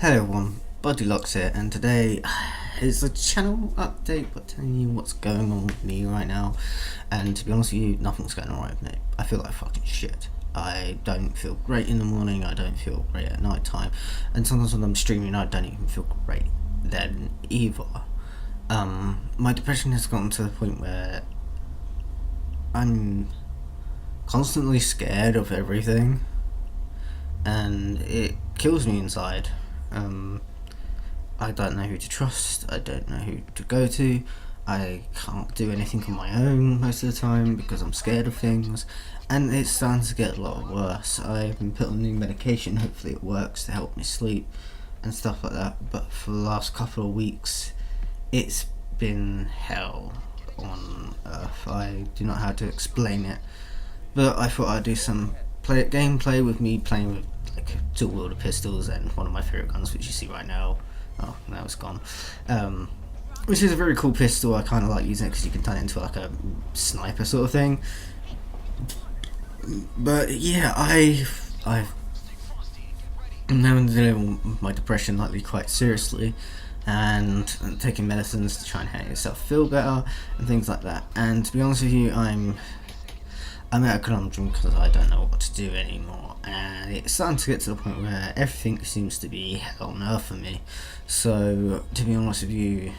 Hello everyone, Bodylocks here, and today is a channel update, but telling you what's going on with me right now. And to be honest with you, nothing's going on right with me. I feel like fucking shit. I don't feel great in the morning, I don't feel great at night time, and sometimes when I'm streaming I don't even feel great then either. My depression has gotten to the point where I'm constantly scared of everything, and it kills me inside. I don't know who to trust, I don't know who to go to, I can't do anything on my own most of the time because I'm scared of things, and it's starting to get a lot worse. I've been put on new medication, hopefully it works to help me sleep and stuff like that, but for the last couple of weeks it's been hell on earth. I do not know how to explain it, but I thought I'd do some gameplay with me playing with like dual-wielder pistols and one of my favourite guns, which you see right now. Oh, now it's gone. Which is a very cool pistol. I kind of like using it because you can turn it into like a sniper sort of thing. But yeah, I've now dealing with my depression lately quite seriously, and taking medicines to try and help yourself feel better and things like that. And to be honest with you, I'm at a conundrum because I don't know what to do anymore, and it's starting to get to the point where everything seems to be hell on earth for me. So to be honest with you,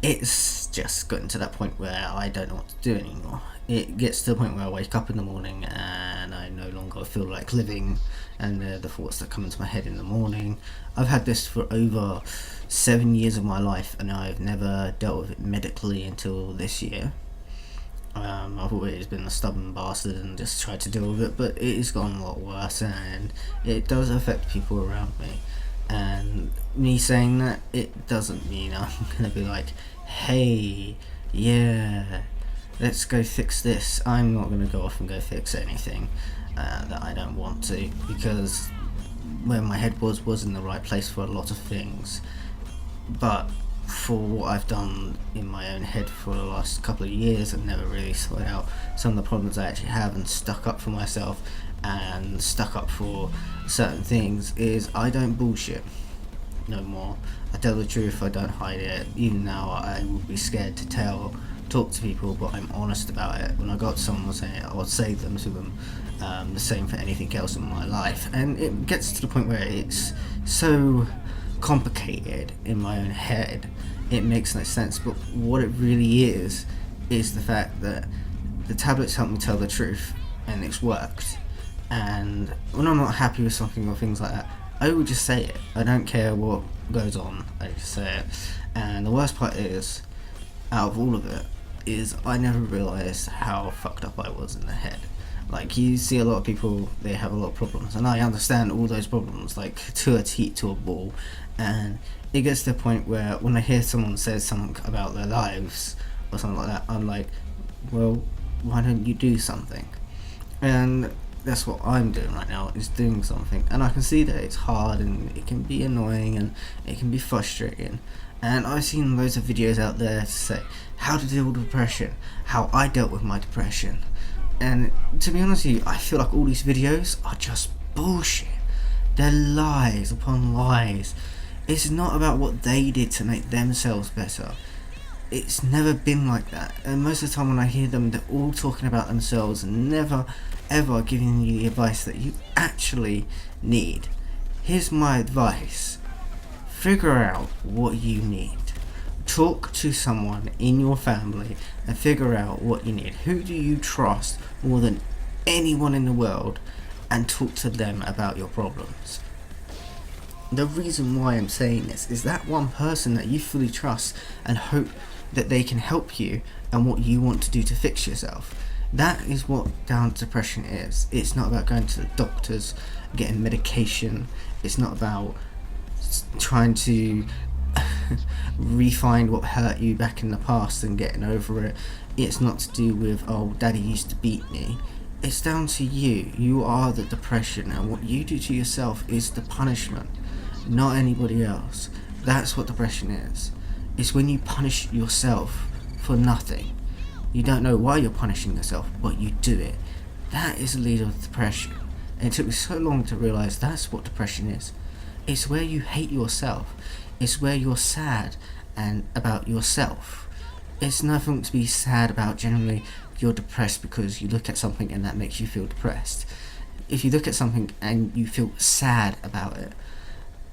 it's just gotten to that point where I don't know what to do anymore. It gets to the point where I wake up in the morning and I no longer feel like living, and the thoughts that come into my head in the morning. I've had this for over 7 years of my life, and I've never dealt with it medically until this year. I've always been a stubborn bastard and just tried to deal with it, but it has gotten a lot worse, and it does affect people around me. And me saying that, it doesn't mean I'm gonna be like, hey, yeah, let's go fix this. I'm not gonna go off and go fix anything that I don't want to, because where my head was in the right place for a lot of things, but for what I've done in my own head for the last couple of years, I've never really sorted out some of the problems I actually have and stuck up for myself and stuck up for certain things. Is I don't bullshit no more. I tell the truth, I don't hide it. Even now I would be scared to talk to people, but I'm honest about it. When I got someone saying it, I would say them to them. The same for anything else in my life, and it gets to the point where it's so complicated in my own head, it makes no sense. But what it really is the fact that the tablets help me tell the truth, and it's worked. And when I'm not happy with something or things like that, I will just say it. I don't care what goes on, I just say it. And the worst part is, out of all of it, is I never realised how fucked up I was in the head. Like, you see a lot of people, they have a lot of problems, and I understand all those problems, like, to a T, to a ball, and it gets to the point where when I hear someone say something about their lives, or something like that, I'm like, well, why don't you do something? And that's what I'm doing right now, is doing something, and I can see that it's hard, and it can be annoying, and it can be frustrating, and I've seen loads of videos out there to say how to deal with depression, how I dealt with my depression. And to be honest with you, I feel like all these videos are just bullshit. They're lies upon lies. It's not about what they did to make themselves better. It's never been like that. And most of the time when I hear them, they're all talking about themselves and never ever giving you the advice that you actually need. Here's my advice. Figure out what you need. Talk to someone in your family and figure out what you need. Who do you trust more than anyone in the world, and talk to them about your problems. The reason why I'm saying this is that one person that you fully trust and hope that they can help you and what you want to do to fix yourself. That is what down depression is. It's not about going to the doctors, getting medication. It's not about trying to re-find what hurt you back in the past and getting over it. It's not to do with, oh, daddy used to beat me. It's down to you. You are the depression, and what you do to yourself is the punishment, not anybody else. That's what depression is. It's when you punish yourself for nothing. You don't know why you're punishing yourself, but you do it. That is the lead of depression. And it took me so long to realise that's what depression is. It's where you hate yourself. It's where you're sad and about yourself. It's nothing to be sad about. Generally, you're depressed because you look at something and that makes you feel depressed. If you look at something and you feel sad about it,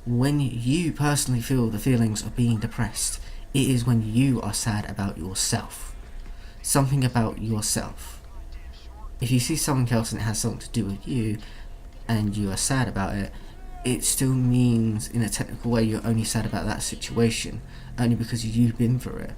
when you personally feel the feelings of being depressed, it is when you are sad about yourself. Something about yourself. If you see something else and it has something to do with you and you are sad about it, it still means in a technical way you're only sad about that situation, only because you've been through it.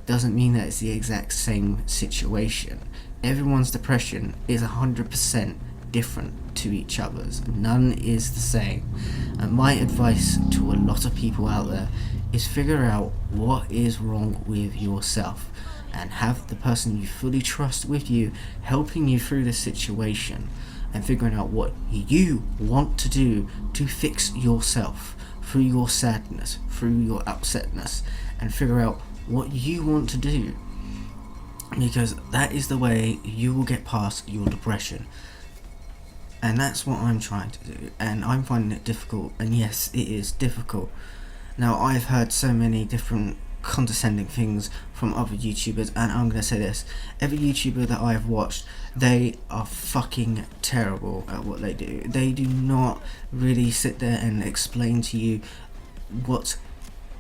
Doesn't mean that it's the exact same situation. Everyone's depression is 100% different to each other's. None is the same. And my advice to a lot of people out there is figure out what is wrong with yourself and have the person you fully trust with you helping you through the situation and figuring out what you want to do to fix yourself through your sadness, through your upsetness, and figure out what you want to do, because that is the way you will get past your depression. And that's what I'm trying to do, and I'm finding it difficult, and yes, it is difficult. Now, I've heard so many different condescending things from other YouTubers, and I'm gonna say this: every YouTuber that I've watched, they are fucking terrible at what they do. They do not really sit there and explain to you what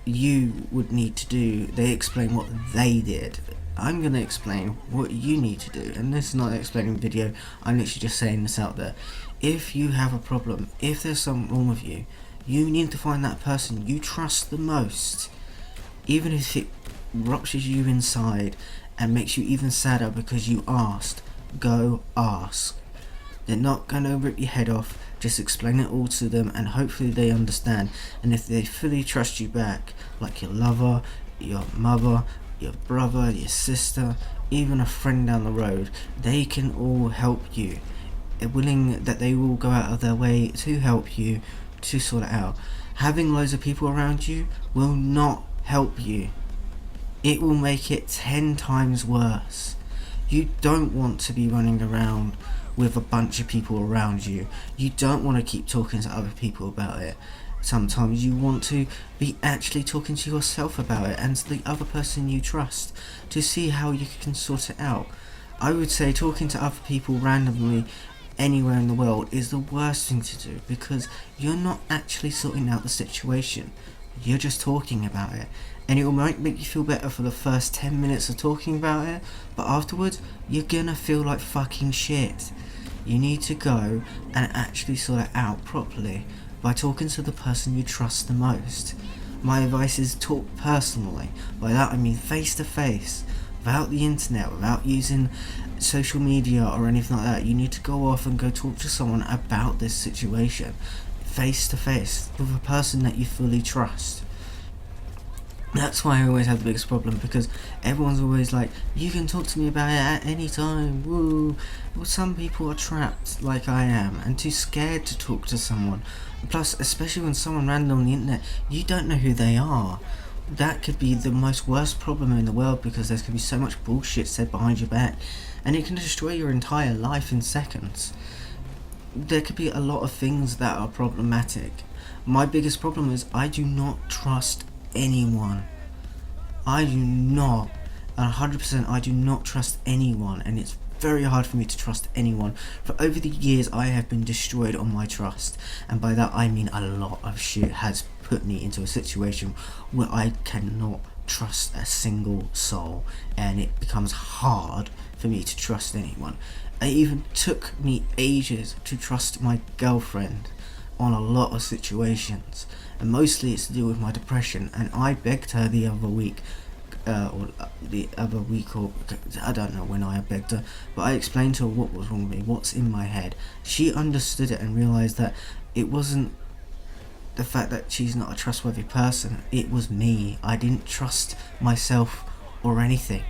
you would need to do. They explain what they did. I'm going to explain what you need to do, and this is not an explaining video. I'm literally just saying this out there. If you have a problem, if there's something wrong with you, you need to find that person you trust the most, even if it ruptures you inside and makes you even sadder because you asked. Go ask. They're not going to rip your head off. Just explain it all to them and hopefully they understand. And if they fully trust you back, like your lover, your mother, your brother, your sister, even a friend down the road, they can all help you. They're willing that they will go out of their way to help you to sort it out. Having loads of people around you will not help you. It will make it 10 times worse. You don't want to be running around with a bunch of people around you. You don't want to keep talking to other people about it. Sometimes you want to be actually talking to yourself about it and to the other person you trust to see how you can sort it out. I would say talking to other people randomly anywhere in the world is the worst thing to do, because you're not actually sorting out the situation. You're just talking about it, and it might make you feel better for the first 10 minutes of talking about it, but afterwards you're gonna feel like fucking shit. You need to go and actually sort it out properly by talking to the person you trust the most. My advice is talk personally. By that I mean face to face, without the internet, without using social media or anything like that. You need to go off and go talk to someone about this situation, face to face, with a person that you fully trust. That's why I always have the biggest problem, because everyone's always like, you can talk to me about it at any time, woo. Well, some people are trapped like I am and too scared to talk to someone. Plus, especially when someone random on the internet, you don't know who they are. That could be the most worst problem in the world, because there's going to be so much bullshit said behind your back, and it can destroy your entire life in seconds. There could be a lot of things that are problematic. My biggest problem is I do not trust anyone. I do not, 100%, I do not trust anyone, and it's very hard for me to trust anyone. For over the years I have been destroyed on my trust, and by that I mean a lot of shit has put me into a situation where I cannot trust a single soul, and it becomes hard for me to trust anyone. It even took me ages to trust my girlfriend on a lot of situations, and mostly it's to do with my depression. And I begged her the other week, or I don't know when I begged her, but I explained to her what was wrong with me, what's in my head. She understood it and realised that it wasn't the fact that she's not a trustworthy person, it was me. I didn't trust myself or anything,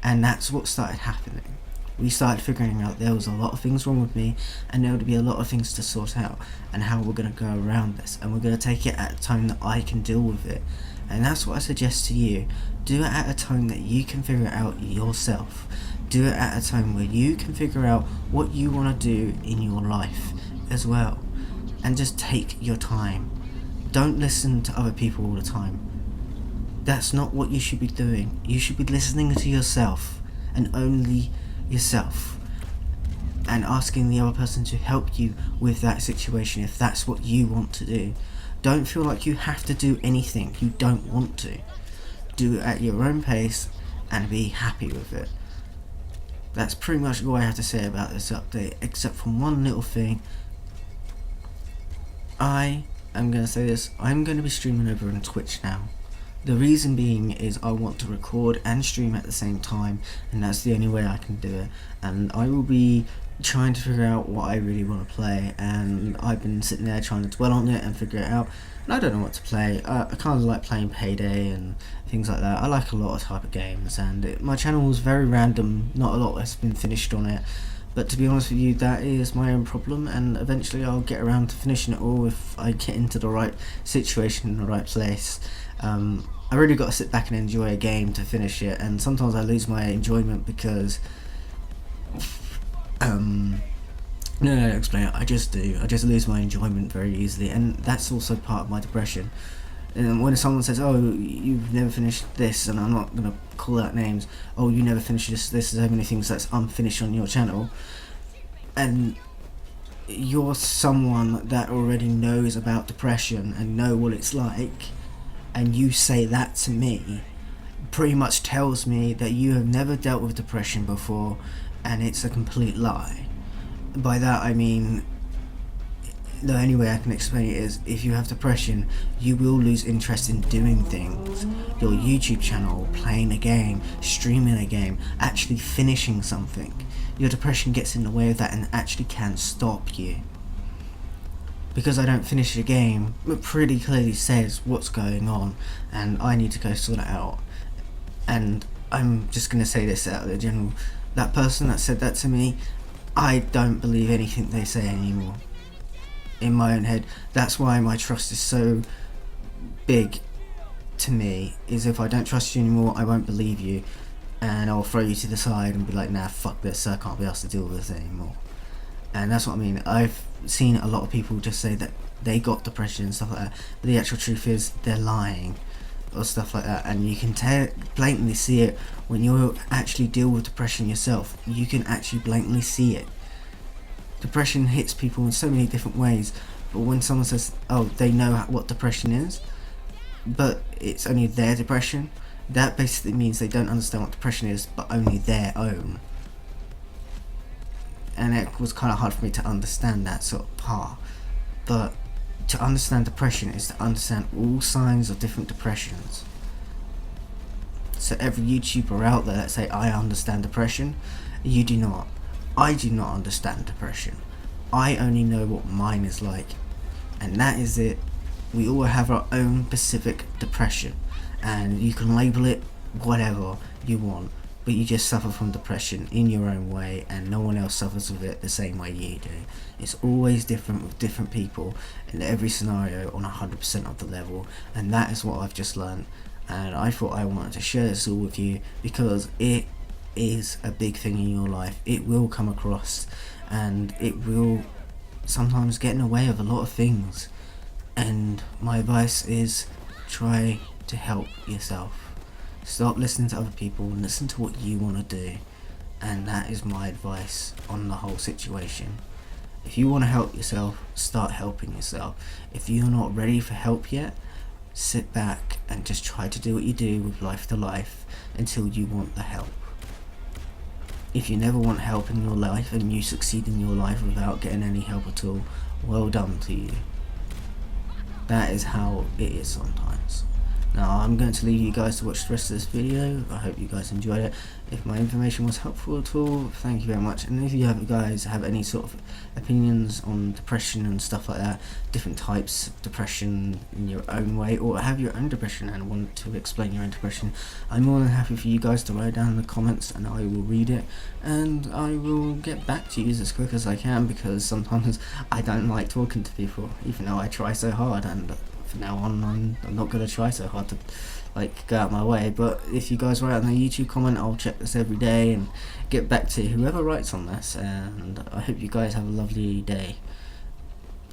and that's what started happening. We started figuring out there was a lot of things wrong with me, and there would be a lot of things to sort out, and how we're going to go around this, and we're going to take it at a time that I can deal with it. And that's what I suggest to you. Do it at a time that you can figure it out yourself. Do it at a time where you can figure out what you want to do in your life as well, and just take your time. Don't listen to other people all the time. That's not what you should be doing. You should be listening to yourself, and only yourself, and asking the other person to help you with that situation if that's what you want to do. Don't feel like you have to do anything you don't want to. Do it at your own pace and be happy with it. That's pretty much all I have to say about this update, except for one little thing. I'm going to say this, I'm going to be streaming over on Twitch now. The reason being is I want to record and stream at the same time, and that's the only way I can do it. And I will be trying to figure out what I really want to play, and I've been sitting there trying to dwell on it and figure it out, and I don't know what to play. I kind of like playing Payday and things like that. I like a lot of type of games, and my channel is very random, not a lot has been finished on it. But to be honest with you, that is my own problem, and eventually I'll get around to finishing it all if I get into the right situation in the right place. I really got to sit back and enjoy a game to finish it, and sometimes I lose my enjoyment because no, explain it. I just do. I just lose my enjoyment very easily, and that's also part of my depression. And when someone says, "Oh, you've never finished this," and I'm not gonna call out names. "Oh, you never finished this. There's so many things that's unfinished on your channel," and you're someone that already knows about depression and know what it's like, and you say that to me, pretty much tells me that you have never dealt with depression before, and it's a complete lie. By that I mean, the only way I can explain it is, if you have depression, you will lose interest in doing things. Your YouTube channel, playing a game, streaming a game, actually finishing something. Your depression gets in the way of that and actually can stop you. Because I don't finish a game, it pretty clearly says what's going on, and I need to go sort it out. And I'm just going to say this out of the general, that person that said that to me, I don't believe anything they say anymore. In my own head, that's why my trust is so big to me, is if I don't trust you anymore, I won't believe you, and I'll throw you to the side and be like, nah, fuck this, I can't be asked to deal with this anymore. And that's what I mean. I've seen a lot of people just say that they got depression and stuff like that, but the actual truth is they're lying or stuff like that, and you can blatantly see it when you actually deal with depression yourself. You can actually blatantly see it. Depression hits people in so many different ways, but when someone says, oh, they know what depression is, but it's only their depression, that basically means they don't understand what depression is, but only their own. And it was kind of hard for me to understand that sort of part. But to understand depression is to understand all signs of different depressions. So every YouTuber out there that say, I understand depression, you do not. I do not understand depression. I only know what mine is like. And that is it. We all have our own specific depression. And you can label it whatever you want. But you just suffer from depression in your own way, and no one else suffers with it the same way you do. It's always different with different people in every scenario on 100% of the level, and that is what I've just learned. And I thought I wanted to share this all with you because it is a big thing in your life. It will come across, and it will sometimes get in the way of a lot of things. And my advice is, try to help yourself. Stop listening to other people and listen to what you want to do. And that is my advice on the whole situation. If you want to help yourself, start helping yourself. If you're not ready for help yet, sit back and just try to do what you do with Life to Life until you want the help. If you never want help in your life and you succeed in your life without getting any help at all, well done to you. That is how it is sometimes. Now I'm going to leave you guys to watch the rest of this video. I hope you guys enjoyed it. If my information was helpful at all, thank you very much. And if you guys have any sort of opinions on depression and stuff like that, different types of depression in your own way, or have your own depression and want to explain your own depression, I'm more than happy for you guys to write down in the comments, and I will read it, and I will get back to you as quick as I can, because sometimes I don't like talking to people, even though I try so hard. And from now on, I'm not going to try so hard to go out my way. But if you guys write on the YouTube comment, I'll check this every day and get back to whoever writes on this. And I hope you guys have a lovely day.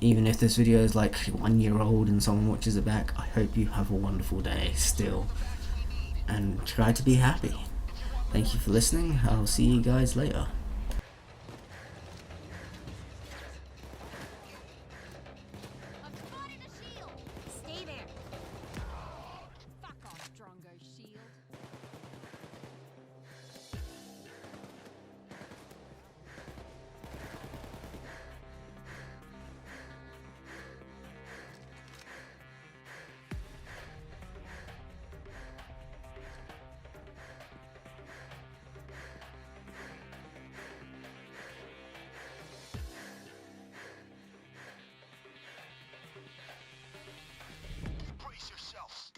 Even if this video is like 1 year old and someone watches it back, I hope you have a wonderful day still. And try to be happy. Thank you for listening. I'll see you guys later. Stay there. Fuck off, Drongo Shield. Brace yourselves.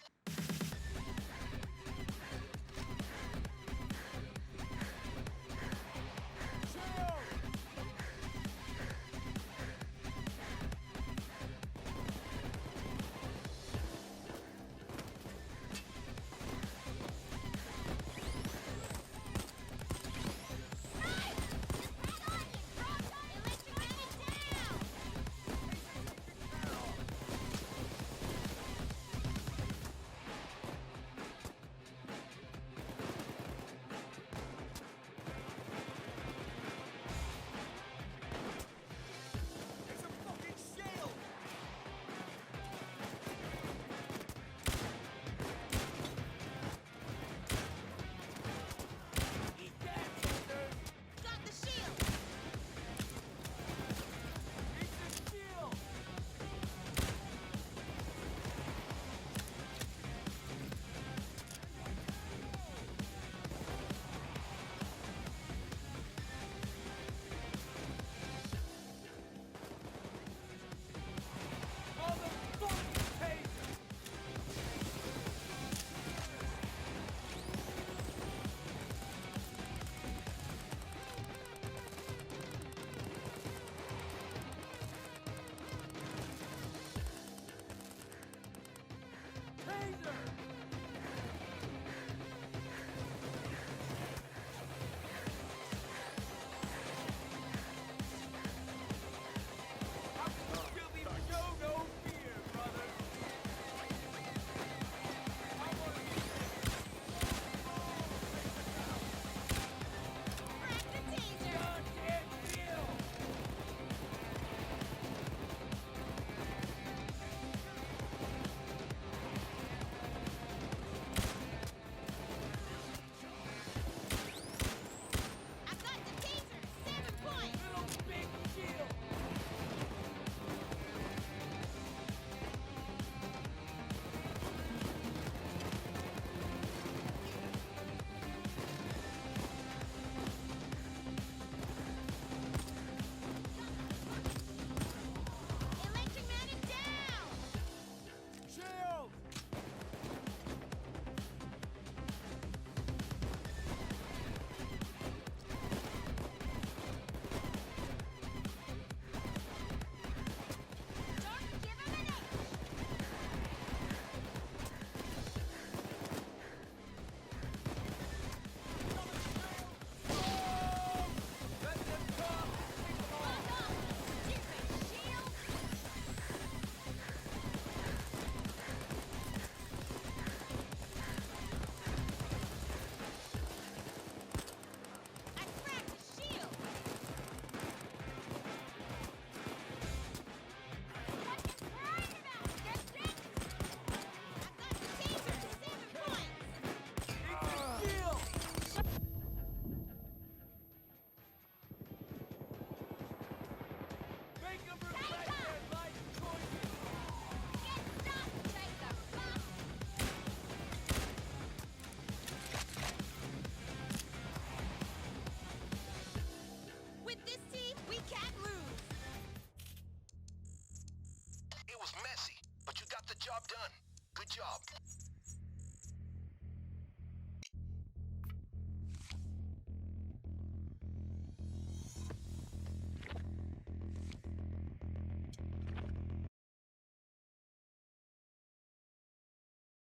It's a fucking shield! Eat that, fuckers! Got the shield. Eat the shield! Motherfucking taser! Taser! You'll be show no fear, brother! Crack the taser. Goddamn shield! I got the taser. 7 points. Little big shield! Electric Man is down. Shield! Dark, give him an H. Let them come! Take them all! Fuck off, stupid shield. I cracked the shield. What you crying about, dipshit? I got the taser. 7 points. Eat the shield! Make them regret their life choices! Get stuck, taser. Fuck. With this team, we can't lose. It was messy, but you got the job done. Good job.